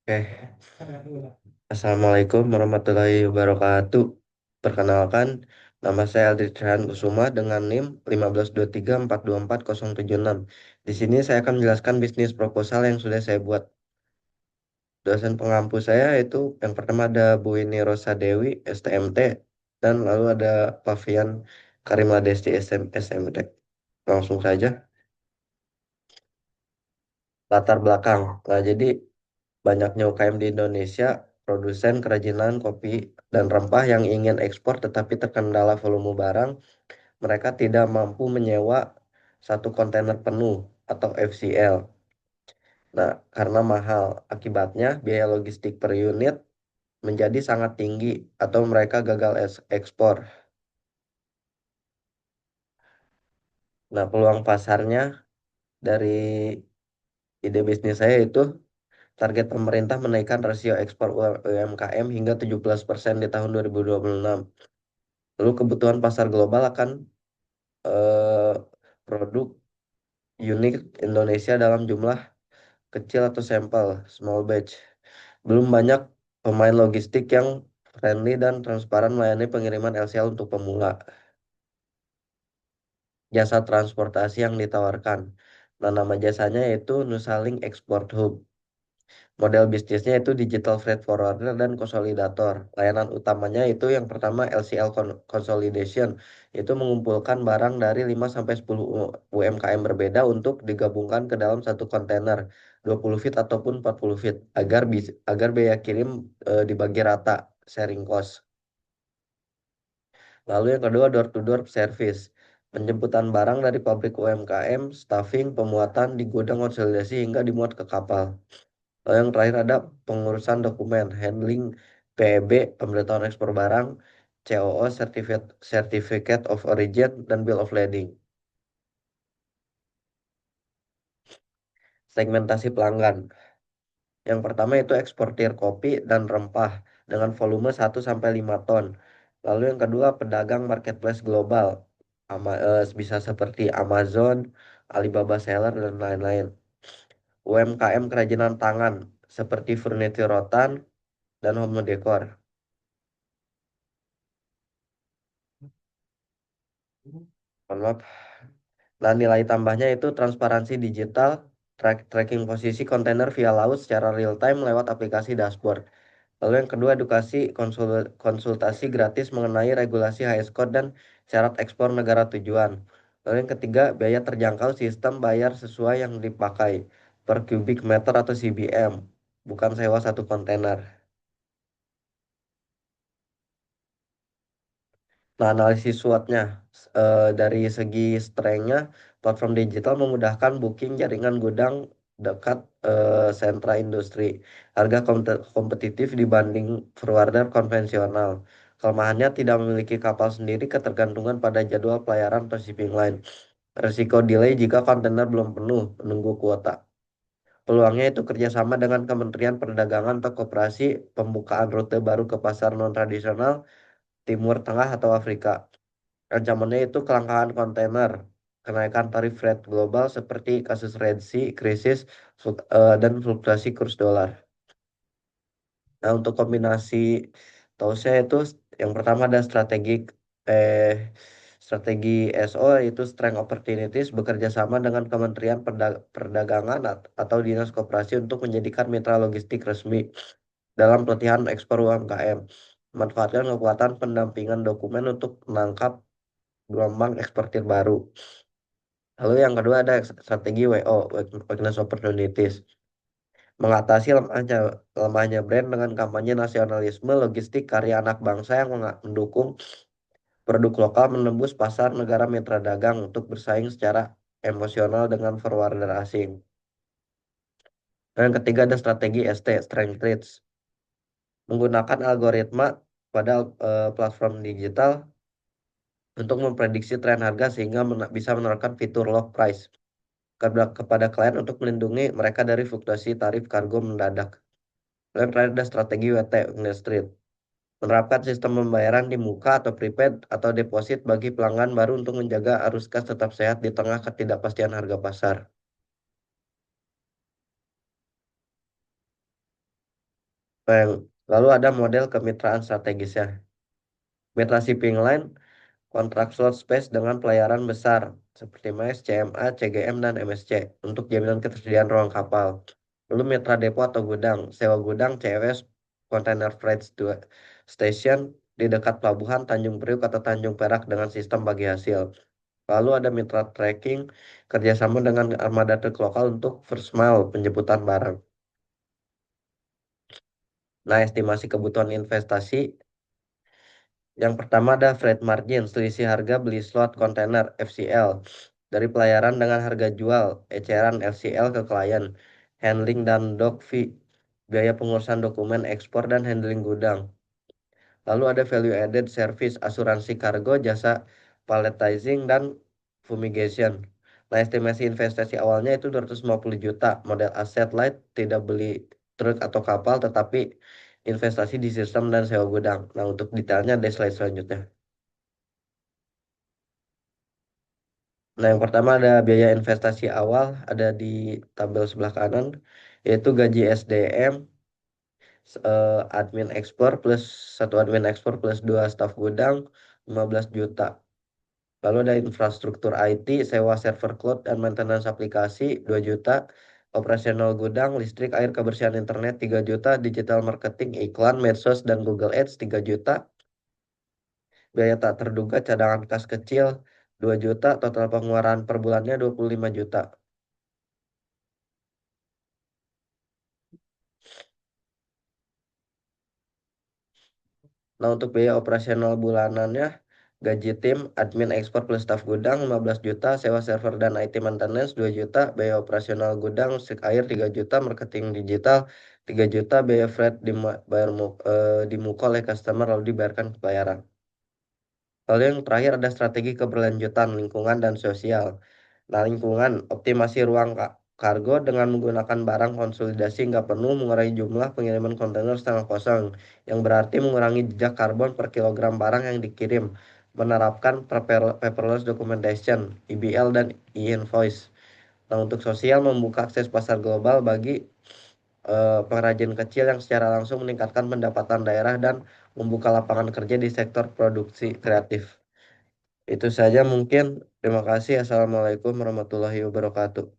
Oke, Assalamualaikum warahmatullahi wabarakatuh. Perkenalkan, nama saya Aldri Trihan Kusuma dengan NIM 152342406. Di sini saya akan menjelaskan bisnis proposal yang sudah saya buat. Dosen pengampu saya itu yang pertama ada Bu Ini Rosa Dewi, STMT, dan lalu ada Pavian Karimah Desti SMT. Langsung saja, latar belakang. Nah, jadi banyaknya UKM di Indonesia, produsen kerajinan kopi dan rempah yang ingin ekspor tetapi terkendala volume barang, mereka tidak mampu menyewa satu kontainer penuh atau FCL. Nah, karena mahal, akibatnya biaya logistik per unit menjadi sangat tinggi atau mereka gagal ekspor. Nah, peluang pasarnya dari ide bisnis saya itu target pemerintah menaikkan rasio ekspor UMKM hingga 17% di tahun 2026. Lalu kebutuhan pasar global akan eh, produk unik Indonesia dalam jumlah kecil atau sampel, small batch. Belum banyak pemain logistik yang friendly dan transparan melayani pengiriman LCL untuk pemula. Jasa transportasi yang ditawarkan. Nah, nama jasanya yaitu Nusaling Export Hub. Model bisnisnya itu digital freight forwarder dan konsolidator. Layanan utamanya itu yang pertama LCL consolidation, itu mengumpulkan barang dari 5 sampai 10 UMKM berbeda untuk digabungkan ke dalam satu kontainer 20 feet ataupun 40 feet agar biaya kirim dibagi rata, sharing cost. Lalu yang kedua door to door service. Penjemputan barang dari pabrik UMKM, staffing, pemuatan di gudang konsolidasi hingga dimuat ke kapal. Lalu yang terakhir ada pengurusan dokumen, handling PEB, pemberitahuan ekspor barang, COO, Certificate of Origin, dan Bill of Lading. Segmentasi pelanggan. Yang pertama itu eksportir kopi dan rempah dengan volume 1 sampai 5 ton. Lalu yang kedua pedagang marketplace global, bisa seperti Amazon, Alibaba Seller, dan lain-lain. UMKM kerajinan tangan seperti furniture rotan dan home decor. Mohon maaf. Nah, nilai tambahnya itu transparansi digital, tracking posisi kontainer via laut secara real time lewat aplikasi dashboard. Lalu yang kedua, edukasi konsultasi gratis mengenai regulasi HS Code dan syarat ekspor negara tujuan. Lalu yang ketiga, biaya terjangkau sistem bayar sesuai yang dipakai per cubic meter atau CBM, bukan sewa satu kontainer. Nah, analisis SWOT-nya dari segi strength-nya, platform digital memudahkan booking jaringan gudang dekat sentra industri. Harga kompetitif dibanding forwarder konvensional. Kelemahannya tidak memiliki kapal sendiri, ketergantungan pada jadwal pelayaran atau shipping line. Risiko delay jika kontainer belum penuh, menunggu kuota. Peluangnya itu kerjasama dengan Kementerian Perdagangan atau koperasi, pembukaan rute baru ke pasar non-tradisional, Timur Tengah atau Afrika. Ancamannya itu kelangkaan kontainer, kenaikan tarif freight global seperti kasus Red Sea, krisis, dan fluktuasi kurs dolar. Nah, untuk kombinasi saya itu yang pertama ada eh, strategi SO itu Strength Opportunities, bekerja sama dengan Kementerian Perdagangan atau Dinas Koperasi untuk menjadikan mitra logistik resmi dalam pelatihan ekspor UMKM. Manfaatkan kekuatan pendampingan dokumen untuk menangkap gelombang eksportir baru. Lalu yang kedua ada strategi WO, Weakness Opportunities. Mengatasi lemahnya brand dengan kampanye nasionalisme, logistik, karya anak bangsa yang mendukung produk lokal menembus pasar negara mitra dagang untuk bersaing secara emosional dengan forwarder asing. Dan yang ketiga ada strategi ST, Strength Trades. Menggunakan algoritma pada platform digital untuk memprediksi tren harga sehingga bisa menerapkan fitur lock price. kepada klien untuk melindungi mereka dari fluktuasi tarif kargo mendadak. Lalu terakhir ada strategi WT, Window Street. Menerapkan sistem pembayaran di muka atau prepaid atau deposit bagi pelanggan baru untuk menjaga arus kas tetap sehat di tengah ketidakpastian harga pasar. Lalu ada model kemitraan strategisnya. Mitra shipping line kontrak slot space dengan pelayaran besar seperti MES, CMA, CGM, dan MSC untuk jaminan ketersediaan ruang kapal. Lalu mitra depo atau gudang, sewa gudang CFS Container Freight Station di dekat pelabuhan Tanjung Priuk atau Tanjung Perak dengan sistem bagi hasil. Lalu ada mitra tracking kerjasama dengan armada truk lokal untuk first mile penjemputan barang. Nah, estimasi kebutuhan investasi yang pertama ada freight margin, selisih harga beli slot kontainer FCL dari pelayaran dengan harga jual eceran FCL ke klien, handling dan dock fee, biaya pengurusan dokumen ekspor dan handling gudang. Lalu ada value added service, asuransi kargo, jasa palletizing dan fumigation. Nah, estimasi investasi awalnya itu 250 juta, model aset light, tidak beli truk atau kapal tetapi investasi di sistem dan sewa gudang. Nah, untuk detailnya ada slide selanjutnya. Nah, yang pertama ada biaya investasi awal, ada di tabel sebelah kanan, yaitu gaji SDM, admin ekspor plus satu admin ekspor plus dua staf gudang, 15 juta. Lalu ada infrastruktur IT, sewa server cloud dan maintenance aplikasi, 2 juta. Operasional gudang, listrik, air, kebersihan internet, 3 juta. Digital marketing, iklan, medsos, dan Google Ads, 3 juta. Biaya tak terduga cadangan kas kecil, 2 juta. Total pengeluaran per bulannya 25 juta. Nah, untuk biaya operasional bulanannya, gaji tim, admin ekspor plus staf gudang 15 juta, sewa server dan IT maintenance 2 juta, biaya operasional gudang, listrik air 3 juta, marketing digital 3 juta, biaya freight dimuka oleh customer lalu dibayarkan ke bayaran. Lalu yang terakhir ada strategi keberlanjutan lingkungan dan sosial. Nah, lingkungan, optimasi ruang kargo dengan menggunakan barang konsolidasi nggak penuh, mengurangi jumlah pengiriman kontainer setengah kosong, yang berarti mengurangi jejak karbon per kilogram barang yang dikirim, menerapkan paperless documentation, EBL, dan e-invoice. Nah, untuk sosial, membuka akses pasar global bagi pengrajin kecil yang secara langsung meningkatkan pendapatan daerah dan membuka lapangan kerja di sektor produksi kreatif. Itu saja mungkin. Terima kasih. Assalamualaikum warahmatullahi wabarakatuh.